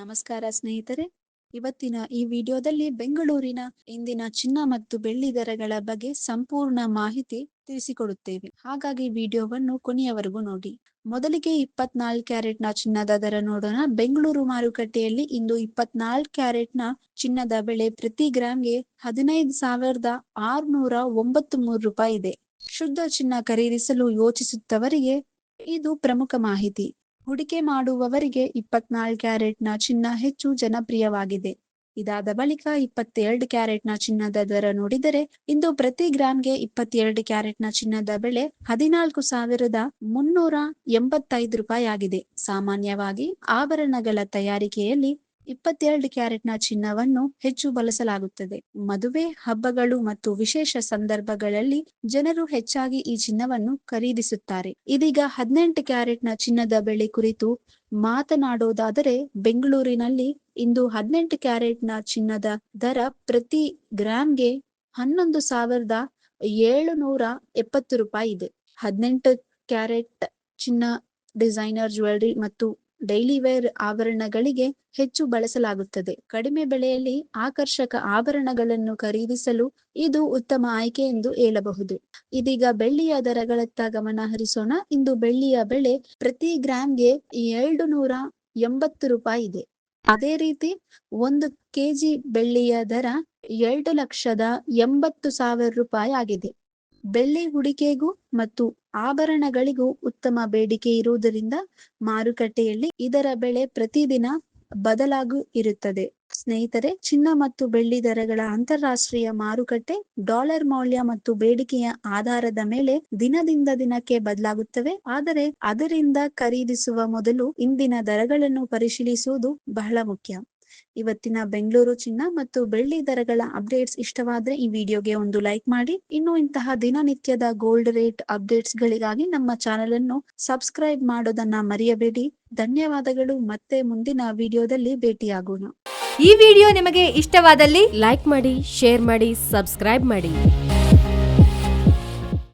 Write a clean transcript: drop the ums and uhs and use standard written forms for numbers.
ನಮಸ್ಕಾರ ಸ್ನೇಹಿತರೆ. ಇವತ್ತಿನ ಈ ವಿಡಿಯೋದಲ್ಲಿ ಬೆಂಗಳೂರಿನ ಇಂದಿನ ಚಿನ್ನ ಮತ್ತು ಬೆಳ್ಳಿ ದರಗಳ ಬಗ್ಗೆ ಸಂಪೂರ್ಣ ಮಾಹಿತಿ ತಿಳಿಸಿಕೊಡುತ್ತೇವೆ. ಹಾಗಾಗಿ ವಿಡಿಯೋವನ್ನು ಕೊನೆಯವರೆಗೂ ನೋಡಿ. ಮೊದಲಿಗೆ 24 ಕ್ಯಾರೆಟ್ನ ಚಿನ್ನದ ದರ ನೋಡೋಣ. ಬೆಂಗಳೂರು ಮಾರುಕಟ್ಟೆಯಲ್ಲಿ ಇಂದು 24 ಕ್ಯಾರೆಟ್ನ ಚಿನ್ನದ ಬೆಲೆ ಪ್ರತಿ ಗ್ರಾಂಗೆ 15,693 ರೂಪಾಯಿ ಇದೆ. ಶುದ್ಧ ಚಿನ್ನ ಖರೀದಿಸಲು ಯೋಚಿಸುತ್ತವರಿಗೆ ಇದು ಪ್ರಮುಖ ಮಾಹಿತಿ. ಹೂಡಿಕೆ ಮಾಡುವವರಿಗೆ 24 ಕ್ಯಾರೆಟ್ನ ಚಿನ್ನ ಹೆಚ್ಚು ಜನಪ್ರಿಯವಾಗಿದೆ. ಇದಾದ ಬಳಿಕ 22 ಕ್ಯಾರೆಟ್ನ ಚಿನ್ನದ ದರ ನೋಡಿದರೆ ಇಂದು ಪ್ರತಿ ಗ್ರಾಂಗೆ 22 ಕ್ಯಾರೆಟ್ನ ಚಿನ್ನದ ಬೆಲೆ 14,385 ರೂಪಾಯಿ ಆಗಿದೆ. ಸಾಮಾನ್ಯವಾಗಿ ಆಭರಣಗಳ ತಯಾರಿಕೆಯಲ್ಲಿ 22 ಕ್ಯಾರೆಟ್ನ ಚಿನ್ನವನ್ನು ಹೆಚ್ಚು ಬಳಸಲಾಗುತ್ತದೆ. ಮದುವೆ, ಹಬ್ಬಗಳು ಮತ್ತು ವಿಶೇಷ ಸಂದರ್ಭಗಳಲ್ಲಿ ಜನರು ಹೆಚ್ಚಾಗಿ ಈ ಚಿನ್ನವನ್ನು ಖರೀದಿಸುತ್ತಾರೆ. ಇದೀಗ 18 ಕ್ಯಾರೆಟ್ನ ಚಿನ್ನದ ಬೆಲೆ ಕುರಿತು ಮಾತನಾಡೋದಾದರೆ ಬೆಂಗಳೂರಿನಲ್ಲಿ ಇಂದು 18 ಕ್ಯಾರೆಟ್ನ ಚಿನ್ನದ ದರ ಪ್ರತಿ ಗ್ರಾಂಗೆ 11,770 ರೂಪಾಯಿ ಇದೆ. 18 ಕ್ಯಾರೆಟ್ ಚಿನ್ನ ಡಿಸೈನರ್ ಜ್ಯುವೆಲರಿ ಮತ್ತು ಡೈಲಿ ವೇರ್ ಆಭರಣಗಳಿಗೆ ಹೆಚ್ಚು ಬಳಸಲಾಗುತ್ತದೆ. ಕಡಿಮೆ ಬೆಲೆಯಲ್ಲಿ ಆಕರ್ಷಕ ಆಭರಣಗಳನ್ನು ಖರೀದಿಸಲು ಇದು ಉತ್ತಮ ಆಯ್ಕೆ ಎಂದು ಹೇಳಬಹುದು. ಇದೀಗ ಬೆಳ್ಳಿಯ ದರಗಳತ್ತ ಗಮನ ಹರಿಸೋಣ. ಇಂದು ಬೆಳ್ಳಿಯ ಬೆಲೆ ಪ್ರತಿ ಗ್ರಾಂಗೆ 280 ರೂಪಾಯಿ ಇದೆ. ಅದೇ ರೀತಿ 1 ಕೆಜಿ ಬೆಳ್ಳಿಯ ದರ 2,80,000 ರೂಪಾಯಿ ಆಗಿದೆ. ಬೆಳ್ಳಿ ಹೂಡಿಕೆಗೂ ಮತ್ತು ಆಭರಣಗಳಿಗೂ ಉತ್ತಮ ಬೇಡಿಕೆ ಇರುವುದರಿಂದ ಮಾರುಕಟ್ಟೆಯಲ್ಲಿ ಇದರ ಬೆಲೆ ಪ್ರತಿದಿನ ಬದಲಾಗಿ ಇರುತ್ತದೆ. ಸ್ನೇಹಿತರೆ, ಚಿನ್ನ ಮತ್ತು ಬೆಳ್ಳಿ ದರಗಳ ಅಂತಾರಾಷ್ಟ್ರೀಯ ಮಾರುಕಟ್ಟೆ ಡಾಲರ್ ಮೌಲ್ಯ ಮತ್ತು ಬೇಡಿಕೆಯ ಆಧಾರದ ಮೇಲೆ ದಿನದಿಂದ ದಿನಕ್ಕೆ ಬದಲಾಗುತ್ತವೆ. ಆದರೆ ಅದರಿಂದ ಖರೀದಿಸುವ ಮೊದಲು ಇಂದಿನ ದರಗಳನ್ನು ಪರಿಶೀಲಿಸುವುದು ಬಹಳ ಮುಖ್ಯ. ಇವತ್ತಿನ ಬೆಂಗಳೂರು ಚಿನ್ನ ಮತ್ತು ಬೆಳ್ಳಿ ದರಗಳ ಅಪ್ಡೇಟ್ಸ್ ಇಷ್ಟವಾದ್ರೆ ಈ ವಿಡಿಯೋಗೆ ಒಂದು ಲೈಕ್ ಮಾಡಿ. ಇನ್ನು ಇಂತಹ ದಿನನಿತ್ಯದ ಗೋಲ್ಡ್ ರೇಟ್ ಅಪ್ಡೇಟ್ಸ್ ಗಳಿಗಾಗಿ ನಮ್ಮ ಚಾನೆಲ್ ಅನ್ನು ಸಬ್ಸ್ಕ್ರೈಬ್ ಮಾಡೋದನ್ನ ಮರೆಯಬೇಡಿ. ಧನ್ಯವಾದಗಳು. ಮತ್ತೆ ಮುಂದಿನ ವಿಡಿಯೋದಲ್ಲಿ ಭೇಟಿಯಾಗೋಣ. ಈ ವಿಡಿಯೋ ನಿಮಗೆ ಇಷ್ಟವಾದಲ್ಲಿ ಲೈಕ್ ಮಾಡಿ, ಶೇರ್ ಮಾಡಿ, ಸಬ್ಸ್ಕ್ರೈಬ್ ಮಾಡಿ.